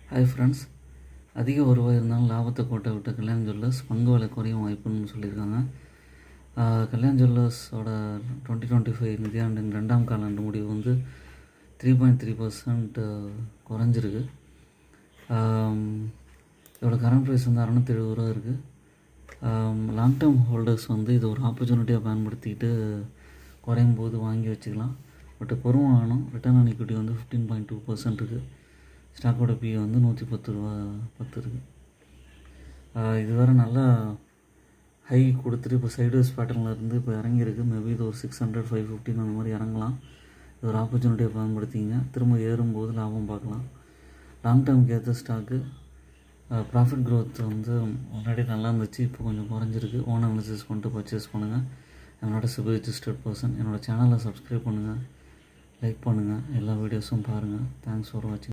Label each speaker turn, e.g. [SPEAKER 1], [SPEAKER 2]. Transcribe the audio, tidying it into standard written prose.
[SPEAKER 1] Hi friends, அதிக வருவாய் இருந்தாலும் லாபத்தை கோட்டை விட்ட கல்யாண் ஜுவல்லர்ஸ் பங்கு விலை குறையும் வாய்ப்புன்னு சொல்லியிருக்காங்க. கல்யாண் ஜுவல்லர்ஸோட 2025 நிதியாண்டின் 2ஆம் காலாண்டு முடிவு வந்து 3.3% குறைஞ்சிருக்கு. இதோட கரண்ட் ப்ரைஸ் வந்து 670 ரூபா இருக்குது. லாங் டேர்ம் ஹோல்டர்ஸ் வந்து இது ஒரு ஆப்பர்ச்சுனிட்டியாக பயன்படுத்திக்கிட்டு குறையும் போது வாங்கி வச்சுக்கலாம். பட் பெருமானம் ரிட்டர்ன் ஆன் ஈக்விட்டி வந்து 15.2% இருக்குது. ஸ்டாக்கோட பிஏ வந்து 110 ரூபா 10 இருக்குது. இது வேறு நல்லா ஹை கொடுத்துட்டு இப்போ சைட்வேஸ் பேட்டர்னில் இருந்து இப்போ இறங்கியிருக்கு. மேபி இது ஒரு 600 515 அந்த மாதிரி இறங்கலாம். இது ஒரு ஆப்பர்ச்சுனிட்டியை பயன்படுத்திங்க. திரும்ப ஏறும்போது லாபம் பார்க்கலாம். லாங் டேர்முக்கு ஏற்ற ஸ்டாக்கு ப்ராஃபிட் க்ரோத் வந்து முன்னாடி நல்லா இருந்துச்சு, இப்போ கொஞ்சம் குறைஞ்சிருக்கு. ஓன் அனாலிசிஸ் பண்ணிட்டு பர்ச்சேஸ் பண்ணுங்கள். என்னோட சிபில் ரிஜிஸ்டர்ட் பர்சன். என்னோடய சேனலை சப்ஸ்கிரைப் பண்ணுங்கள், லைக் பண்ணுங்கள், எல்லா வீடியோஸும் பாருங்கள். தேங்க்ஸ் ஃபார் வாட்சிங்.